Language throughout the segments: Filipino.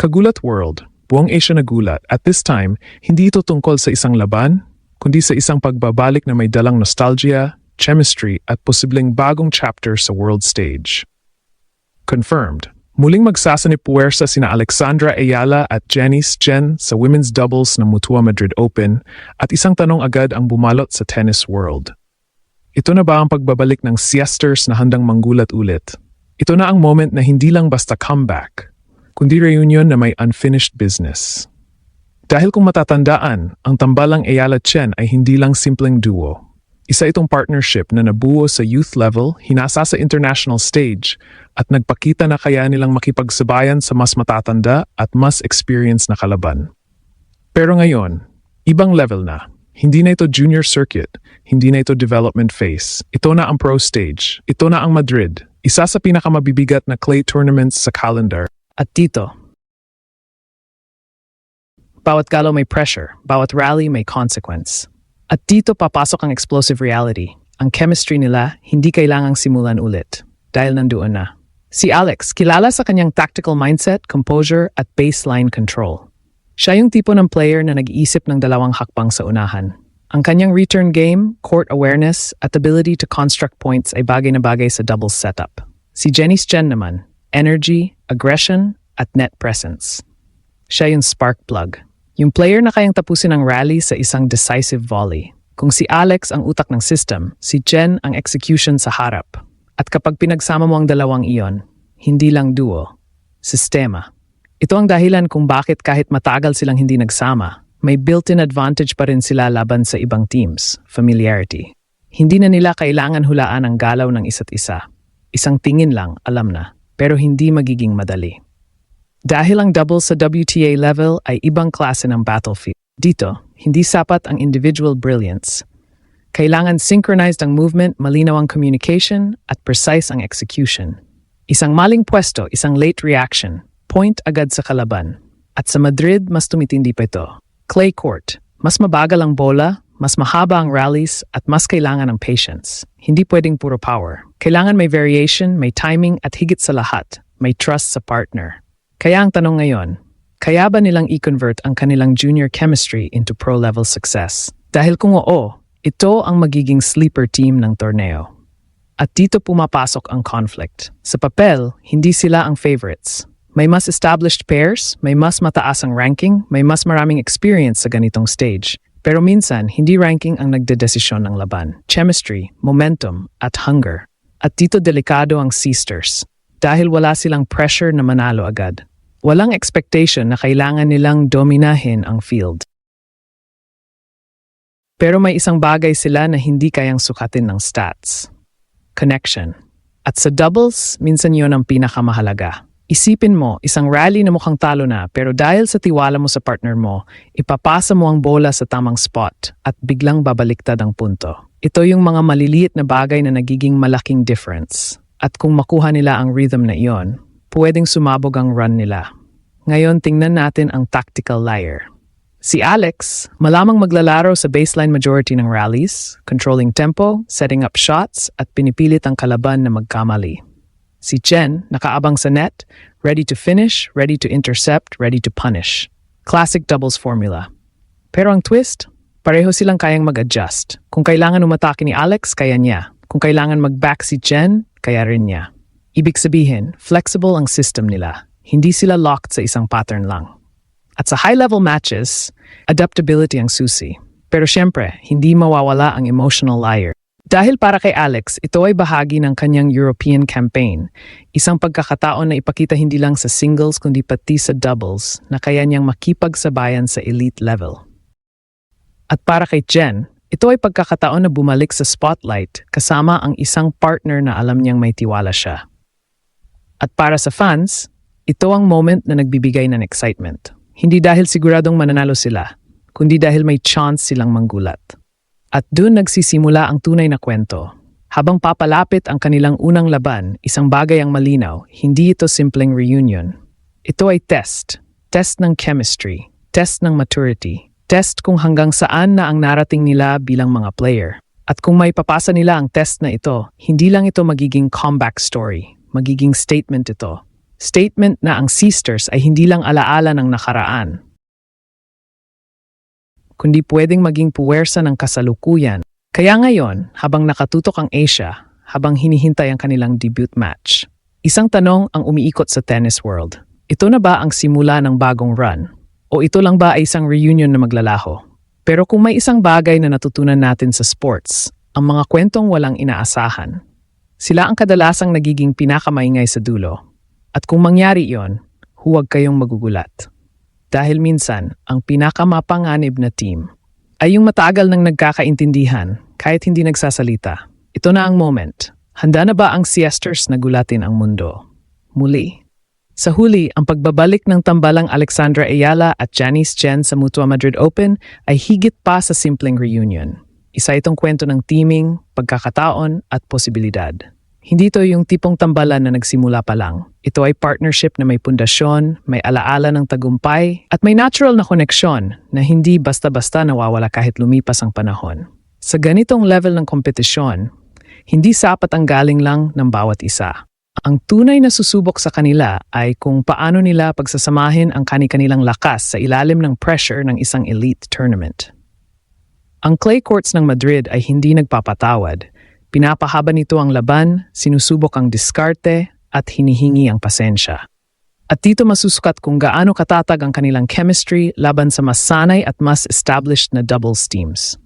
Kagulat World, buong Asia nagulat. At this time, hindi ito tungkol sa isang laban, kundi sa isang pagbabalik na may dalang nostalgia, chemistry at posibleng bagong chapter sa world stage. Confirmed. Muling magsasanib puwersa sina Alexandra Ayala at Janice Jen sa women's doubles ng Mutua Madrid Open at isang tanong agad ang bumalot sa tennis world. Ito na ba ang pagbabalik ng siesters na handang manggulat ulit? Ito na ang moment na hindi lang basta comeback, kundi reunion na may unfinished business. Dahil kung matatandaan, ang tambalang Ayala Chen ay hindi lang simpleng duo. Isa itong partnership na nabuo sa youth level, hinasa sa international stage, at nagpakita na kaya nilang makipagsabayan sa mas matatanda at mas experienced na kalaban. Pero ngayon, ibang level na. Hindi na ito junior circuit, hindi na ito development phase. Ito na ang pro stage. Ito na ang Madrid, isa sa pinakamabibigat na clay tournaments sa calendar. At dito, bawat galaw may pressure, bawat rally may consequence. At dito papasok ang explosive reality. Ang chemistry nila hindi kailangang simulan ulit, dahil nandoon na. Si Alex, kilala sa kanyang tactical mindset, composure at baseline control. Siya yung tipo ng player na nag-iisip ng dalawang hakbang sa unahan. Ang kanyang return game, court awareness at ability to construct points ay bagay na bagay sa doubles setup. Si Janice Chen naman, energy, aggression, at net presence. Siya yung spark plug. Yung player na kayang tapusin ang rally sa isang decisive volley. Kung si Alex ang utak ng system, si Chen ang execution sa harap. At kapag pinagsama mo ang dalawang iyon, hindi lang duo, sistema. Ito ang dahilan kung bakit kahit matagal silang hindi nagsama, may built-in advantage pa rin sila laban sa ibang teams, familiarity. Hindi na nila kailangan hulaan ang galaw ng isa't isa. Isang tingin lang, alam na. Pero hindi magiging madali. Dahil ang doubles sa WTA level ay ibang klase ng battlefield. Dito, hindi sapat ang individual brilliance. Kailangan synchronized ang movement, malinaw ang communication, at precise ang execution. Isang maling pwesto, isang late reaction, point agad sa kalaban. At sa Madrid, mas tumitindi pa ito. Clay court, mas mabagal ang bola, mas mahaba ang rallies, at mas kailangan ng patience. Hindi pwedeng puro power. Kailangan may variation, may timing, at higit sa lahat, may trust sa partner. Kaya ang tanong ngayon, kaya ba nilang i-convert ang kanilang junior chemistry into pro-level success? Dahil kung oo, ito ang magiging sleeper team ng torneo. At dito pumapasok ang conflict. Sa papel, hindi sila ang favorites. May mas established pairs, may mas mataas ang ranking, may mas maraming experience sa ganitong stage. Pero minsan, hindi ranking ang nagdedesisyon ng laban. Chemistry, momentum, at hunger. At dito delikado ang sisters. Dahil wala silang pressure na manalo agad. Walang expectation na kailangan nilang dominahin ang field. Pero may isang bagay sila na hindi kayang sukatin ng stats. Connection. At sa doubles, minsan yon ang pinakamahalaga. Isipin mo, isang rally na mukhang talo na pero dahil sa tiwala mo sa partner mo, ipapasa mo ang bola sa tamang spot at biglang babaliktad ang punto. Ito yung mga maliliit na bagay na nagiging malaking difference. At kung makuha nila ang rhythm na iyon, pwedeng sumabog ang run nila. Ngayon tingnan natin ang tactical layer. Si Alex, malamang maglalaro sa baseline majority ng rallies, controlling tempo, setting up shots at pinipilit ang kalaban na magkamali. Si Chen, nakaabang sa net, ready to finish, ready to intercept, ready to punish. Classic doubles formula. Pero ang twist, pareho silang kayang mag-adjust. Kung kailangan umatake ni Alex, kaya niya. Kung kailangan mag-back si Chen, kaya rin niya. Ibig sabihin, flexible ang system nila. Hindi sila locked sa isang pattern lang. At sa high-level matches, adaptability ang susi. Pero syempre, hindi mawawala ang emotional layer. Dahil para kay Alex, ito ay bahagi ng kanyang European campaign. Isang pagkakataon na ipakita hindi lang sa singles kundi pati sa doubles na kaya niyang makipagsabayan sa elite level. At para kay Jen, ito ay pagkakataon na bumalik sa spotlight kasama ang isang partner na alam niyang may tiwala siya. At para sa fans, ito ang moment na nagbibigay ng excitement. Hindi dahil siguradong mananalo sila, kundi dahil may chance silang manggulat. At doon nagsisimula ang tunay na kwento. Habang papalapit ang kanilang unang laban, isang bagay ang malinaw, hindi ito simpleng reunion. Ito ay test. Test ng chemistry. Test ng maturity. Test kung hanggang saan na ang narating nila bilang mga player. At kung may papasa nila ang test na ito, hindi lang ito magiging comeback story. Magiging statement ito. Statement na ang Sisters ay hindi lang alaala ng nakaraan, kundi pwedeng maging puwersa ng kasalukuyan. Kaya ngayon, habang nakatutok ang Asia, habang hinihintay ang kanilang debut match, isang tanong ang umiikot sa tennis world. Ito na ba ang simula ng bagong run? O ito lang ba ay isang reunion na maglalaho? Pero kung may isang bagay na natutunan natin sa sports, ang mga kwentong walang inaasahan. Sila ang kadalasang nagiging pinakamaingay sa dulo. At kung mangyari yon, huwag kayong magugulat. Dahil minsan, ang pinakamapanganib na team ay yung matagal nang nagkakaintindihan kahit hindi nagsasalita. Ito na ang moment. Handa na ba ang Sisters na gulatin ang mundo? Muli. Sa huli, ang pagbabalik ng tambalang Alexandra Ayala at Janice Chen sa Mutua Madrid Open ay higit pa sa simpleng reunion. Isa itong kwento ng teaming, pagkakataon at posibilidad. Hindi ito yung tipong tambalan na nagsimula pa lang. Ito ay partnership na may pundasyon, may alaala ng tagumpay, at may natural na koneksyon na hindi basta-basta nawawala kahit lumipas ang panahon. Sa ganitong level ng kompetisyon, hindi sapat ang galing lang ng bawat isa. Ang tunay na susubok sa kanila ay kung paano nila pagsasamahin ang kani-kanilang lakas sa ilalim ng pressure ng isang elite tournament. Ang clay courts ng Madrid ay hindi nagpapatawad. Pinapahaba nito ang laban, sinusubok ang diskarte, at hinihingi ang pasensya. At dito masusukat kung gaano katatag ang kanilang chemistry laban sa mas sanay at mas established na doubles teams.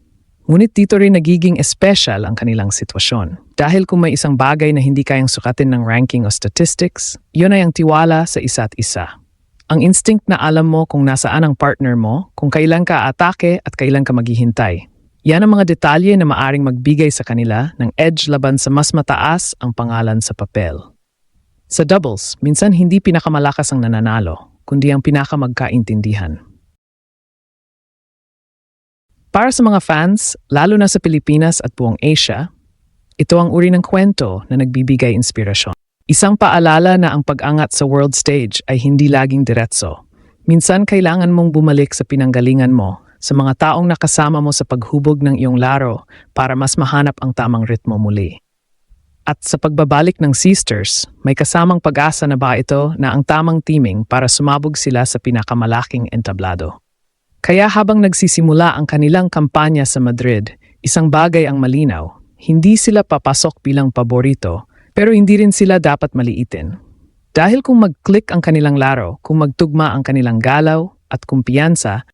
Ngunit dito rin nagiging espesyal ang kanilang sitwasyon. Dahil kung may isang bagay na hindi kayang sukatin ng ranking o statistics, yun ay ang tiwala sa isa't isa. Ang instinct na alam mo kung nasaan ang partner mo, kung kailan ka atake at kailan ka maghihintay. Yan ang mga detalye na maaring magbigay sa kanila ng edge laban sa mas mataas ang pangalan sa papel. Sa doubles, minsan hindi pinakamalakas ang nananalo, kundi ang pinakamagkaintindihan. Para sa mga fans, lalo na sa Pilipinas at buong Asia, ito ang uri ng kwento na nagbibigay inspirasyon. Isang paalala na ang pag-angat sa world stage ay hindi laging diretso. Minsan kailangan mong bumalik sa pinanggalingan mo, sa mga taong nakasama mo sa paghubog ng iyong laro para mas mahanap ang tamang ritmo muli. At sa pagbabalik ng Sisters, may kasamang pag-asa na ba ito na ang tamang teaming para sumabog sila sa pinakamalaking entablado. Kaya habang nagsisimula ang kanilang kampanya sa Madrid, isang bagay ang malinaw, hindi sila papasok bilang paborito, pero hindi rin sila dapat maliitin. Dahil kung mag-click ang kanilang laro, kung magtugma ang kanilang galaw at kumpiyansa,